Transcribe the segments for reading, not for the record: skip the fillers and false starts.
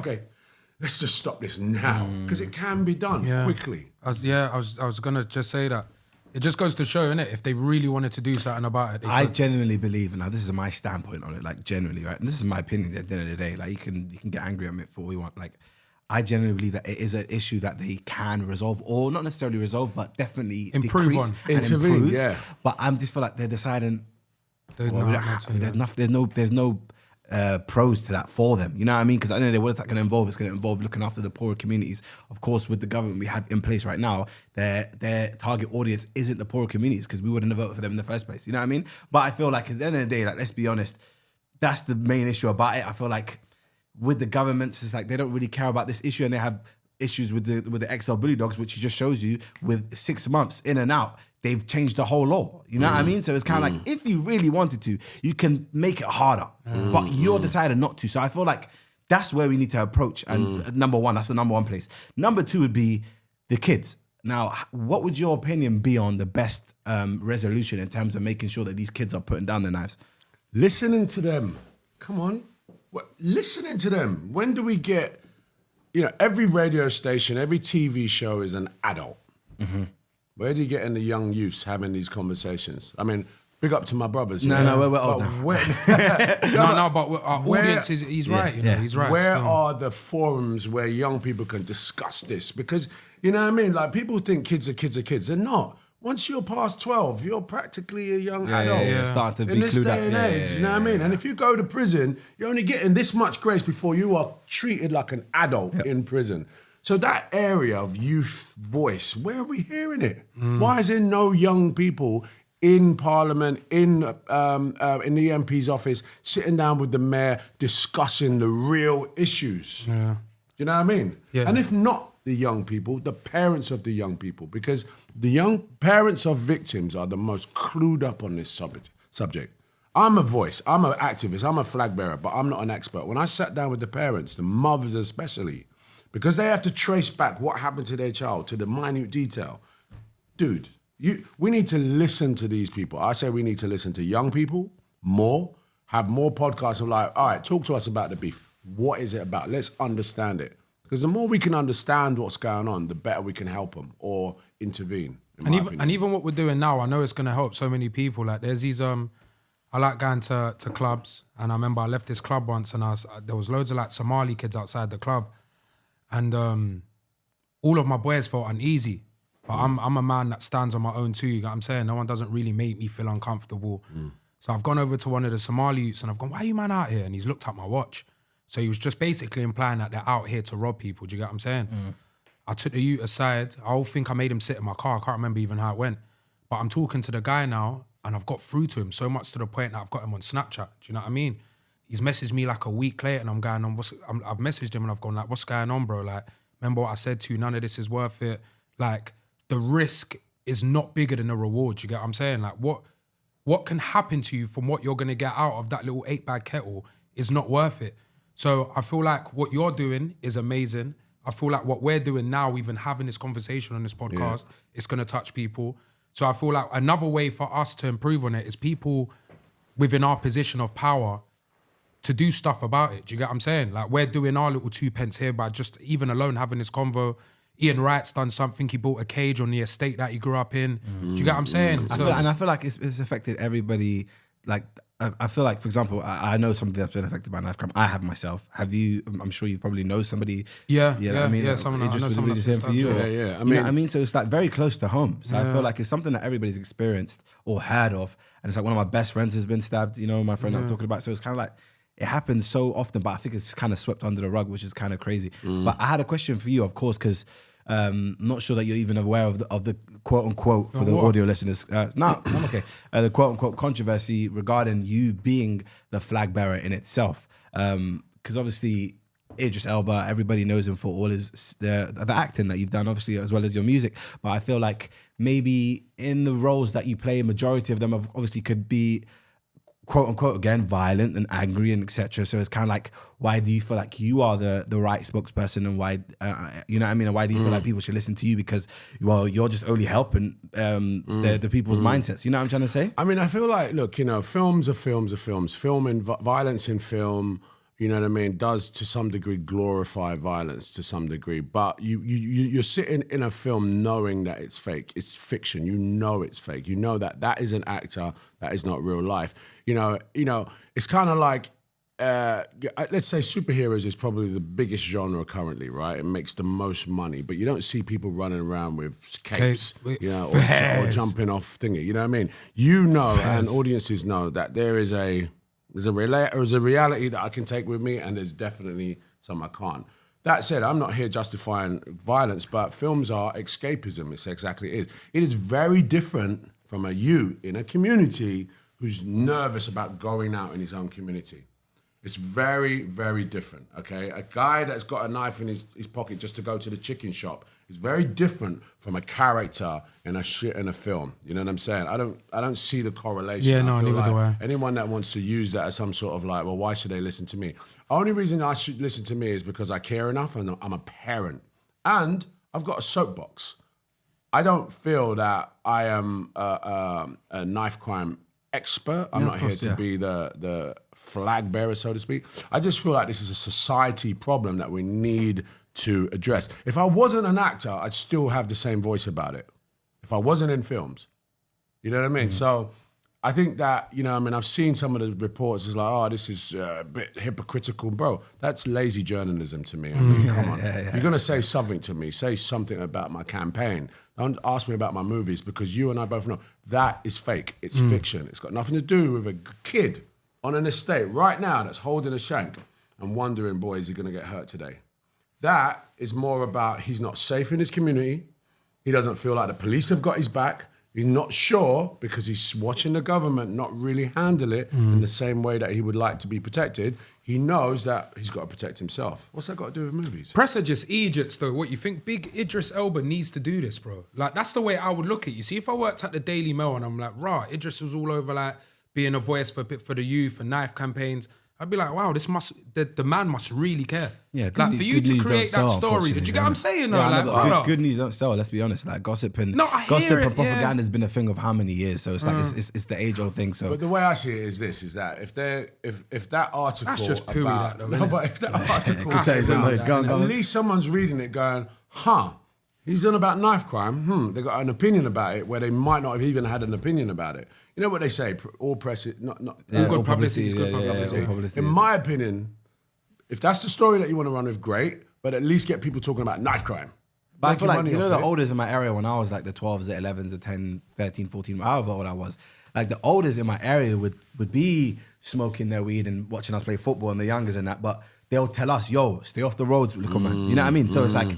okay, let's just stop this now because it can be done quickly. I was gonna just say that. It just goes to show, innit? If they really wanted to do something about it, I genuinely believe, and now this is my standpoint on it, like generally, right? And this is my opinion at the end of the day. Like you can get angry at me for what you want. Like I genuinely believe that it is an issue that they can resolve, or not necessarily resolve, but definitely Improve decrease on. and Intervene, improve. yeah. But I'm just feel like they're deciding. There's no pros to that for them. You know what I mean? Because at the end of the day, what is that going to involve? It's going to involve looking after the poorer communities. Of course, with the government we have in place right now, their target audience isn't the poorer communities because we wouldn't have voted for them in the first place. You know what I mean? But I feel like at the end of the day, like let's be honest, that's the main issue about it. I feel like with the governments, it's like they don't really care about this issue, and they have issues with the XL Bully Dogs, which he just shows you with 6 months in and out. They've changed the whole law. You know what I mean? So it's kind of like, if you really wanted to, you can make it harder, but you're deciding not to. So I feel like that's where we need to approach. And number one, that's the number one place. Number two would be the kids. Now, what would your opinion be on the best resolution in terms of making sure that these kids are putting down their knives? Listening to them. Come on. Listening to them. When do we get, every radio station, every TV show is an adult. Where do you get in the young youths having these conversations? I mean, big up to my brothers. No, we're old now. But our audience is, he's right, he's right. Where are the forums where young people can discuss this? Because, you know what I mean? Like, people think kids are kids are kids. They're not. Once you're past 12, you're practically a young adult. Starting to in be this clued day and age, you know what I mean? And if you go to prison, you're only getting this much grace before you are treated like an adult in prison. So that area of youth voice, where are we hearing it? Why is there no young people in Parliament, in the MP's office, sitting down with the mayor, discussing the real issues? Yeah. You know what I mean? Yeah. And if not the young people, the parents of the young people, because the young parents of victims are the most clued up on this subject. I'm a voice, I'm an activist, I'm a flag bearer, but I'm not an expert. When I sat down with the parents, the mothers especially, because they have to trace back what happened to their child to the minute detail. Dude, we need to listen to these people. I say we need to listen to young people more, have more podcasts of like, all right, talk to us about the beef. What is it about? Let's understand it. Because the more we can understand what's going on, the better we can help them or intervene. And even what we're doing now, I know it's going to help so many people. Like there's these, I like going to clubs, and I remember I left this club once, and there was loads of like Somali kids outside the club. And all of my boys felt uneasy. But I'm a man that stands on my own too, you know what I'm saying? No one doesn't really make me feel uncomfortable. So I've gone over to one of the Somali youths and I've gone, why are you man out here? And he's looked at my watch. So he was just basically implying that they're out here to rob people, do you get what I'm saying? I took the youth aside. I think I made him sit in my car. I can't remember even how it went. But I'm talking to the guy now and I've got through to him so much to the point that I've got him on Snapchat, do you know what I mean? He's messaged me like a week later and I'm going on, I've messaged him and I've gone like, what's going on, bro? Like, remember what I said to you? None of this is worth it. Like, the risk is not bigger than the reward, you get what I'm saying? Like, what can happen to you from what you're going to get out of that little 8-bag kettle is not worth it. So I feel like what you're doing is amazing. I feel like what we're doing now, even having this conversation on this podcast, is going to touch people. So I feel like another way for us to improve on it is people within our position of power to do stuff about it. Do you get what I'm saying? Like, we're doing our little 2 pence here by just even alone having this convo. Ian Wright's done something. He bought a cage on the estate that he grew up in. Do you get what I'm saying? I feel like it's affected everybody. Like, I feel like, for example, I know somebody that's been affected by knife crime. I have myself. Have you? I'm sure you probably know somebody. Yeah. Someone I know someone that's for you. Yeah. I mean, so it's like very close to home. So I feel like it's something that everybody's experienced or heard of. And it's like one of my best friends has been stabbed. You know, my friend I'm talking about. So it's kind of like, it happens so often, but I think it's kind of swept under the rug, which is kind of crazy. But I had a question for you, of course, because I'm not sure that you're even aware of the quote unquote for the audio listeners. No, I'm okay. The quote unquote controversy regarding you being the flag bearer in itself. Because obviously Idris Elba, everybody knows him for all the acting that you've done, obviously, as well as your music. But I feel like maybe in the roles that you play, majority of them obviously could be quote unquote, again, violent and angry and etc. So it's kind of like, why do you feel like you are the right spokesperson, and why, you know what I mean? And why do you feel like people should listen to you? Because, well, you're just only helping the people's mindsets. You know what I'm trying to say? I mean, I feel like, look, you know, films are films are films. Violence in film, you know what I mean, does to some degree glorify violence to some degree. But you're sitting in a film knowing that it's fake. It's fiction. You know it's fake. You know that is an actor. That is not real life. You know, it's kind of like, let's say superheroes is probably the biggest genre currently, right? It makes the most money, but you don't see people running around with capes, you know, or jumping off thingy. You know what I mean? You know, and audiences know that there's a reality that I can take with me, and there's definitely some I can't. That said, I'm not here justifying violence, but films are escapism. It's exactly it is. It is very different from a youth in a community who's nervous about going out in his own community. It's very, very different, okay? A guy that's got a knife in his pocket just to go to the chicken shop is very different from a character in a film. You know what I'm saying? I don't see the correlation. Yeah, no, neither do I. Anyone that wants to use that as some sort of like, well, why should they listen to me? Only reason I should listen to me is because I care enough and I'm a parent. And I've got a soapbox. I don't feel that I am a knife crime expert. I'm not here to be the flag bearer, so to speak. I just feel like this is a society problem that we need to address. If I wasn't an actor, I'd still have the same voice about it. If I wasn't in films, you know what I mean? So I think that, you know, I mean, I've seen some of the reports. It's like, oh, this is a bit hypocritical, bro. That's lazy journalism to me. I mean, come on. If you're gonna say something to me, say something about my campaign. Don't ask me about my movies, because you and I both know that is fake. It's fiction. It's got nothing to do with a kid on an estate right now that's holding a shank and wondering, boy, is he gonna get hurt today? That is more about he's not safe in his community. He doesn't feel like the police have got his back. He's not sure because he's watching the government not really handle it in the same way that he would like to be protected. He knows that he's got to protect himself. What's that got to do with movies? Press are just idiots, though. What you think? Big Idris Elba needs to do this, bro. Like, that's the way I would look at you. See, if I worked at the Daily Mail and I'm like, Idris was all over like being a voice for the youth and knife campaigns, I'd be like, wow, the man must really care. Yeah, like for you to create that story. Did you get what I'm saying? Yeah, good news don't sell. Let's be honest. Like gossip and propaganda has been a thing of how many years? So it's like it's the age old thing. So, but the way I see it is that if that article, that's just pooey, that though. No, but if that article, at least someone's reading it, going, he's on about knife crime. They got an opinion about it where they might not have even had an opinion about it. You know what they say? All press, all good publicity is good publicity. In my opinion, if that's the story that you want to run with, great. But at least get people talking about knife crime. But I feel like, you know, the oldest in my area when I was like the 12s, the 11s, the 10, 13, 14, however old I was, like the oldest in my area would be smoking their weed and watching us play football, and the youngers and that. But they'll tell us, yo, stay off the roads, little man. You know what I mean? So it's like,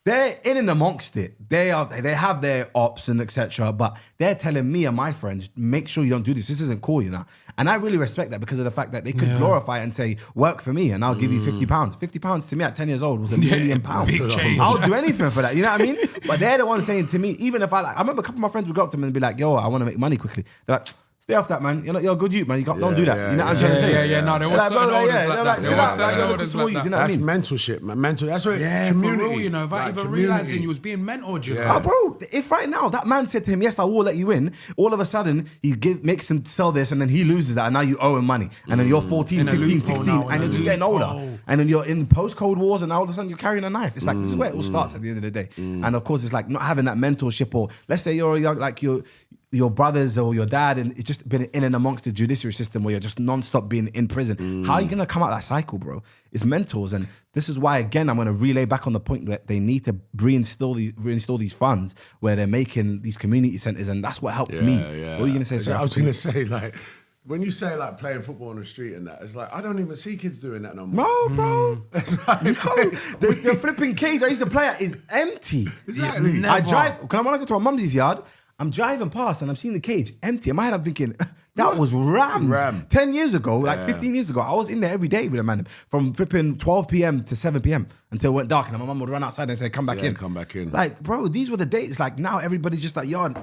they're in and amongst it. They have their ops and etc. But they're telling me and my friends, make sure you don't do this. This isn't cool, you know. And I really respect that because of the fact that they could glorify it and say, work for me and I'll give you £50. £50 to me at 10 years old was £1 million. Big change. I'll do anything for that. You know what I mean? But they're the ones saying to me, even if I remember a couple of my friends would go up to them and be like, yo, I want to make money quickly. They're like, stay off that, man. You're a good youth, man. You don't do that. You know what I'm trying to say? Yeah. No, there was certain orders like that. That's mental shit, man. Mental. That's what community. For real, you know, without even realizing you was being mentored, you know. Oh, bro, if right now that man said to him, yes, I will let you in, all of a sudden he makes him sell this and then he loses that and now you owe him money. And then you're 14, 15, 16 and you're just getting older. And then you're in post-Cold Wars and now all of a sudden you're carrying a knife. It's like, this is where it all starts at the end of the day. And of course, it's like not having that mentorship, or let's say you're a young, like your brothers or your dad, and it's just been in and amongst the judiciary system where you're just non-stop being in prison. How are you going to come out of that cycle, bro? It's mentors. And this is why, again, I'm going to relay back on the point that they need to reinstall these funds where they're making these community centers, and that's what helped me. Yeah. What are you going to say, sir? I was going to say, like, when you say like playing football on the street and that, it's like, I don't even see kids doing that no more. No, bro. It's like, no. The flipping cage I used to play at is empty. Exactly. When I go to my mum's yard, I'm driving past and I'm seeing the cage empty. In my head, I'm thinking, that was rammed. 10 years ago, like 15 years ago, I was in there every day with a man from flipping 12 p.m. to 7 p.m. until it went dark. And my mum would run outside and say, come back in. Come back in. Like, bro, these were the days. Like, now everybody's just like, yard.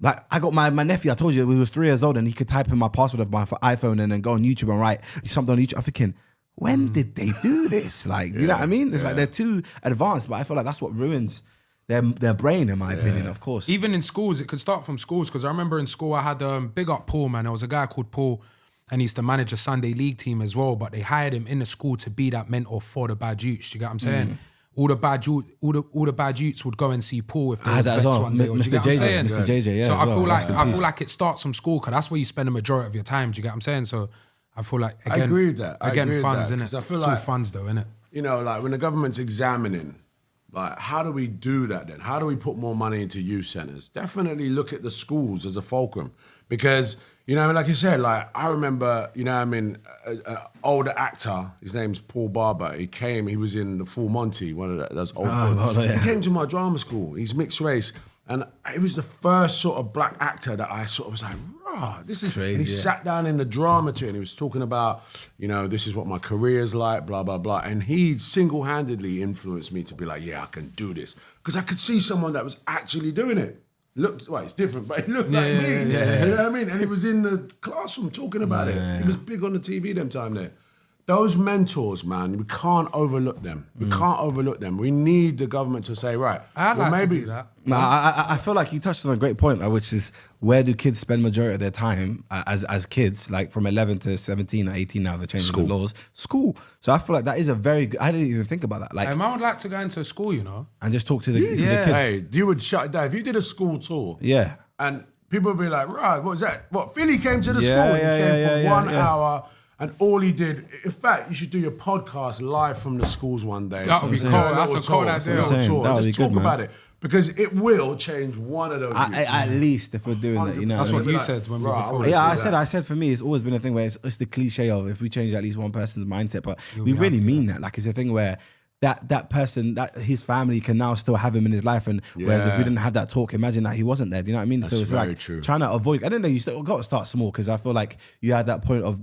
Like, I got my nephew, I told you, he was 3 years old and he could type in my password of my iPhone and then go on YouTube and write something on YouTube. I'm thinking, when did they do this? Like, you know what I mean? It's like they're too advanced, but I feel like that's what ruins their brain, in my opinion, of course. Even in schools, it could start from schools, because I remember in school I had big up Paul, man. There was a guy called Paul, and he used to manage a Sunday league team as well. But they hired him in the school to be that mentor for the bad youths. You get what I'm saying? All the bad youths would go and see Paul if they was vets one day. Mr. JJ, Mr. JJ, yeah. So I feel Rest in like peace. it starts from school because that's where you spend the majority of your time. Do you get what I'm saying? So I feel like again, I agree with that. I Again, agree with funds, that, innit? 'cause I feel It's like- all funds though, innit? You know, like when the government's examining, like how do we do that then? How do we put more money into youth centres? Definitely look at the schools as a fulcrum because, you know, like you said, like I remember, you know, I mean, an older actor, his name's Paul Barber. He was in the Full Monty, one of those old films. yeah. He came to my drama school. He's mixed race. And it was the first sort of black actor that I sort of was like, rah, this is Crazy, and he yeah. sat down in the drama too and he was talking about, you know, this is what my career's like, blah, blah, blah. And he single-handedly influenced me to be like, yeah, I can do this. Because I could see someone that was actually doing it. Looked, well, it's different, but it looked like me. You know what I mean? And he was in the classroom talking about it. He was big on the TV them time there. Those mentors, man, we can't overlook them. We can't overlook them. We need the government to say, right, I'd well, like maybe to do that. No, I feel like you touched on a great point, which is where do kids spend majority of their time as kids, like from 11 to 17 or 18 now, they're changing the laws. School. So I feel like that is a very good, I didn't even think about that. Like, I would like to go into school, you know. and just talk to the kids. Hey, you would shut it down. If you did a school tour, Yeah. and people would be like, right, what was that? What, Philly came to the Yeah, school? yeah, He came yeah, for yeah, 1 yeah. hour, and all he did, in fact, you should do your podcast live from the schools one day. That would be Do cool. little That's a cool tour, idea. little Same. tour. That would Just be talk good, man. about it. Because it will change one of those youths. At least if we're doing that, you know. That's what I what mean? you Like, said when we right, were I before. wanna Yeah, do that. I said for me, it's always been a thing where it's the cliche of if we change at least one person's mindset, but we be really happy, mean that. Like it's a thing where that person, that his family can now still have him in his life, and whereas if we Yeah. didn't have that talk, imagine that he wasn't there. Do you know what I mean? That's so it's very like true. trying to avoid. I don't know. You still got to start small because I feel like you had that point of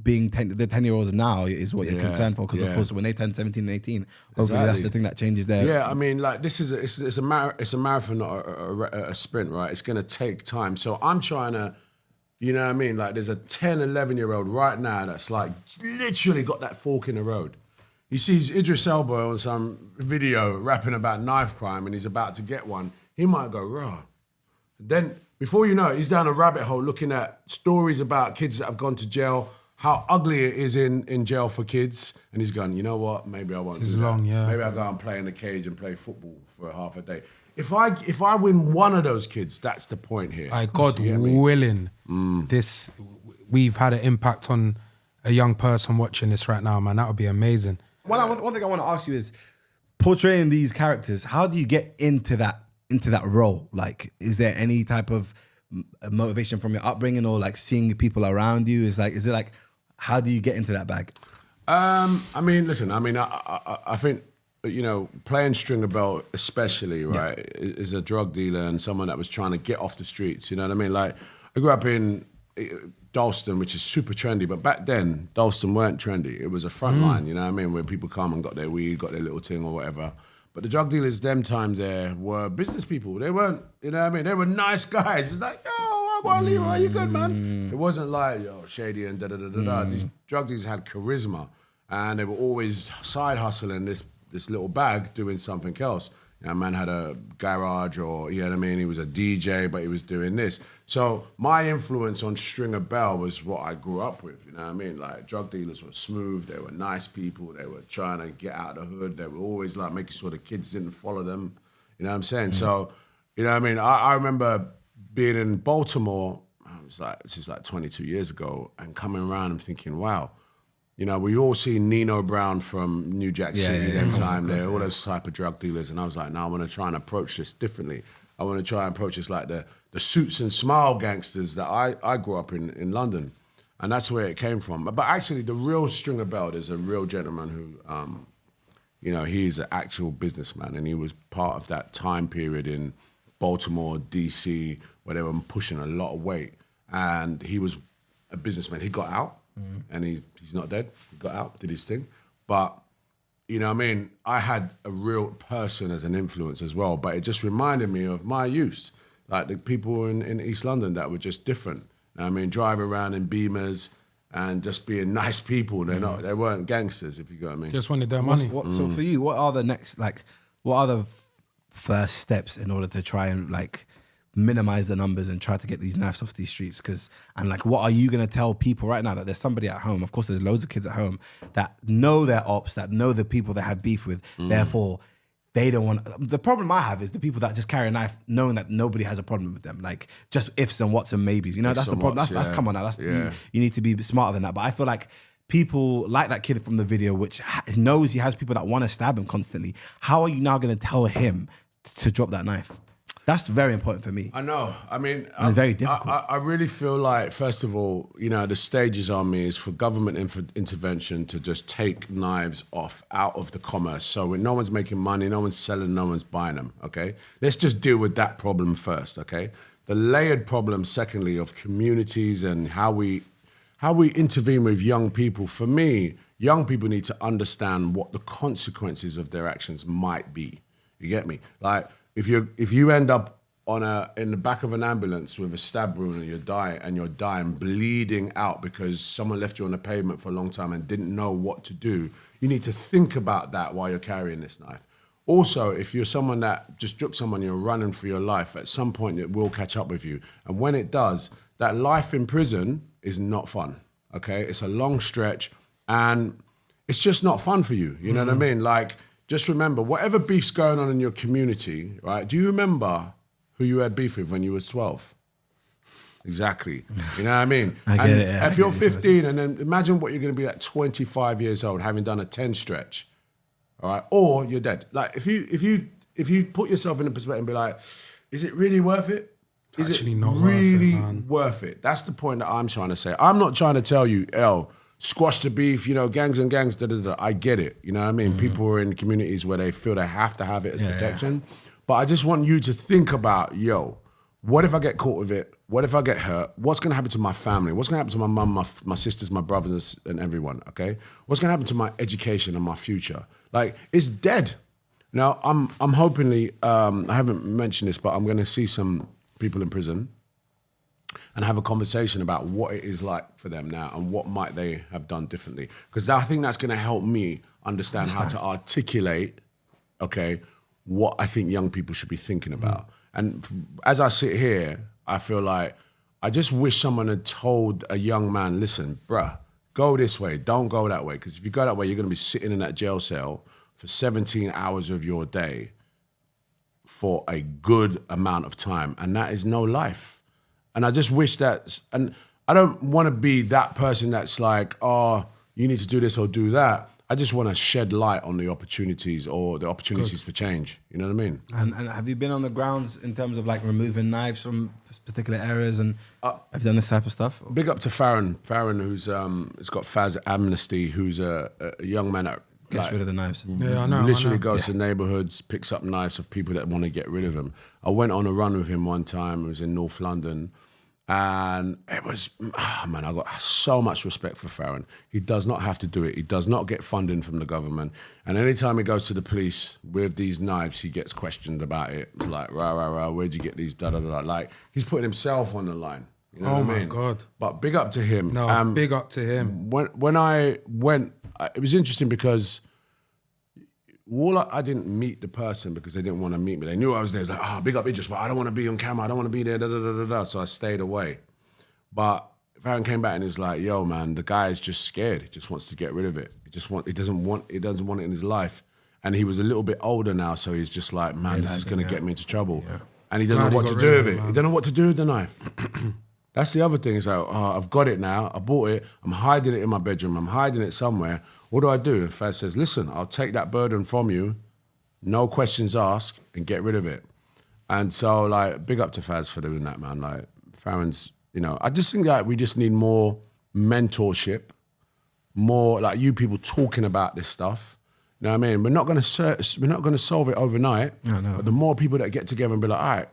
being the 10-year-olds now is what you're Yeah, concerned for because of yeah. course when they turn 17 and 18, hopefully that's Exactly. the thing that changes their. Yeah, I mean, like this is it's a marathon, not a sprint, right? It's gonna take time. So I'm trying to, you know what I mean? Like there's a 10, 11-year-old right now that's like literally got that fork in the road. He sees Idris Elba on some video rapping about knife crime and he's about to get one. He might go, raw. Then before you know it, he's down a rabbit hole looking at stories about kids that have gone to jail, how ugly it is in jail for kids. And he's going, you know what? Maybe I won't This do is that. long, yeah. Maybe I'll go and play in the cage and play football for half a day. If I win one of those kids, that's the point here. God You get me? willing, we've had an impact on a young person watching this right now, man. That would be amazing. One thing I want to ask you is portraying these characters. How do you get into that role? Like, is there any type of motivation from your upbringing or like seeing people around you? Is it like how do you get into that bag? I mean, listen. I mean, I think you know, playing Stringer Bell especially, right, is a drug dealer and someone that was trying to get off the streets. You know what I mean? Like, I grew up in Dalston, which is super trendy, but back then Dalston weren't trendy. It was a front line, you know what I mean, where people come and got their weed, got their little thing or whatever. But the drug dealers, them times there, were business people. They weren't, you know what I mean? They were nice guys. It's like, yo, what, Leroy, you good, man? It wasn't like, yo, shady and da-da-da-da-da. These drug dealers had charisma, and they were always side hustling this little bag doing something else. You know, man had a garage or, you know what I mean, he was a DJ, but he was doing this. So my influence on Stringer Bell was what I grew up with, you know what I mean? Like, drug dealers were smooth, they were nice people, they were trying to get out of the hood, they were always like making sure the kids didn't follow them, you know what I'm saying? So, you know what I mean? I remember being in Baltimore, this is like 22 years ago, and coming around and thinking, wow, you know, we all seen Nino Brown from New Jack City them time there, all those type of drug dealers. And I was like, no, I want to try and approach this differently. I want to try and approach this like the suits and smile gangsters that I grew up in London. And that's where it came from. But actually, the real Stringer Bell is a real gentleman who, you know, he's an actual businessman. And he was part of that time period in Baltimore, DC, where they were pushing a lot of weight. And he was a businessman. He got out. And he's not dead. He got out, did his thing. But, you know what I mean, I had a real person as an influence as well, but it just reminded me of my youth, like the people in East London that were just different. You know what I mean, driving around in Beamers and just being nice people. They weren't gangsters, if you get what I mean. Just wanted their money. So for you, what are the next, like, what are the first steps in order to try and like minimize the numbers and try to get these knives off these streets. And like, what are you going to tell people right now that there's somebody at home? Of course, there's loads of kids at home that know their ops, that know the people they have beef with. Therefore, they don't want. The problem I have is the people that just carry a knife knowing that nobody has a problem with them. Like, just ifs and whats and maybes. You know, that's the problem. That's come on now. You need to be smarter than that. But I feel like people like that kid from the video, which knows he has people that want to stab him constantly. How are you now going to tell him to drop that knife? That's very important for me. I know. I mean, it's very difficult. I really feel like, first of all, you know, the stages on me is for government intervention to just take knives out of the commerce. So when no one's making money, no one's selling, no one's buying them, okay? Let's just deal with that problem first, okay? The layered problem, secondly, of communities and how we intervene with young people. For me, young people need to understand what the consequences of their actions might be. You get me? Like, if you end up in the back of an ambulance with a stab wound and you're dying, bleeding out because someone left you on the pavement for a long time and didn't know what to do, you need to think about that while you're carrying this knife. Also, if you're someone that just struck someone, you're running for your life, at some point it will catch up with you. And when it does, that life in prison is not fun, okay? It's a long stretch and it's just not fun for you, you know what I mean? Like, just remember, whatever beef's going on in your community, right? Do you remember who you had beef with when you was 12? Exactly. You know what I mean? I get it. Yeah, if you're 15, and then imagine what you're going to be at 25 years old, having done a 10 stretch, all right? Or you're dead. Like, if you put yourself in a perspective and be like, is it really worth it? Is actually it not really worth it, man. worth it? That's the point that I'm trying to say. I'm not trying to tell you, squash the beef, you know, gangs and gangs, da-da-da. I get it, you know what I mean? People are in communities where they feel they have to have it as protection. But I just want you to think about, what if I get caught with it? What if I get hurt? What's gonna happen to my family? What's gonna happen to my mum, my sisters, my brothers, and everyone, okay? What's gonna happen to my education and my future? Like, it's dead. Now, I'm hopingly, I haven't mentioned this, but I'm gonna see some people in prison and have a conversation about what it is like for them now and what might they have done differently. Because I think that's going to help me understand how to articulate, okay, what I think young people should be thinking about. And as I sit here, I feel like I just wish someone had told a young man, listen, bruh, go this way, don't go that way. Because if you go that way, you're going to be sitting in that jail cell for 17 hours of your day for a good amount of time. And that is no life. And I just wish that, and I don't want to be that person that's like, oh, you need to do this or do that. I just want to shed light on the opportunities or the opportunities for change. You know what I mean? And have you been on the grounds in terms of like removing knives from particular areas and have you done this type of stuff? Big up to Farron. Farron, who's it's got Faz Amnesty, who's a young man that Gets rid of the knives. Yeah, I know. Literally goes to neighborhoods, picks up knives of people that want to get rid of them. I went on a run with him one time. It was in North London. And it was, man, I got so much respect for Farron. He does not have to do it. He does not get funding from the government. And anytime he goes to the police with these knives, he gets questioned about it. It's like, rah, where'd you get these, da-da-da-da. Like, he's putting himself on the line. You know what I mean? God. But big up to him. No, big up to him. When I went, it was interesting because I didn't meet the person because they didn't want to meet me. They knew I was there. It was like, big up Idris, but I don't want to be on camera. I don't want to be there, da-da-da-da-da. So I stayed away. But Farron came back and he's like, yo, man, the guy is just scared. He just wants to get rid of it. He doesn't want it in his life. And he was a little bit older now, so he's just like, man, this is going to get me into trouble. Yeah. And he doesn't know what to do with it. He doesn't know what to do with the knife. That's the other thing. It's like, I've got it now. I bought it. I'm hiding it in my bedroom. I'm hiding it somewhere. What do I do? And Faz says, listen, I'll take that burden from you, no questions asked, and get rid of it. And so, like, big up to Faz for doing that, man. Like, Farron's, you know, I just think that we just need more mentorship, more like you people talking about this stuff. You know what I mean? We're not going to solve it overnight. No. But the more people that get together and be like, all right,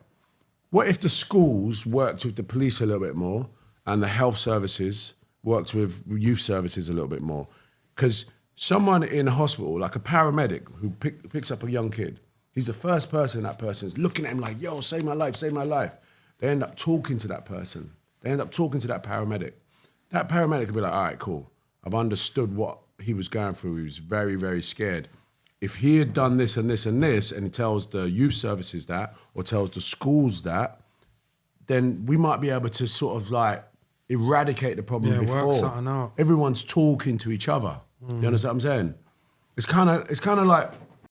what if the schools worked with the police a little bit more and the health services worked with youth services a little bit more? Because someone in a hospital, like a paramedic who picks up a young kid, he's the first person that person's looking at him like, yo, save my life, save my life. They end up talking to that person. They end up talking to that paramedic. That paramedic could be like, all right, cool. I've understood what he was going through. He was very, very scared. If he had done this and this and this, and he tells the youth services that, or tells the schools that, then we might be able to sort of like eradicate the problem Yeah, before. work something out. Everyone's talking to each other. You understand what I'm saying? It's kind of like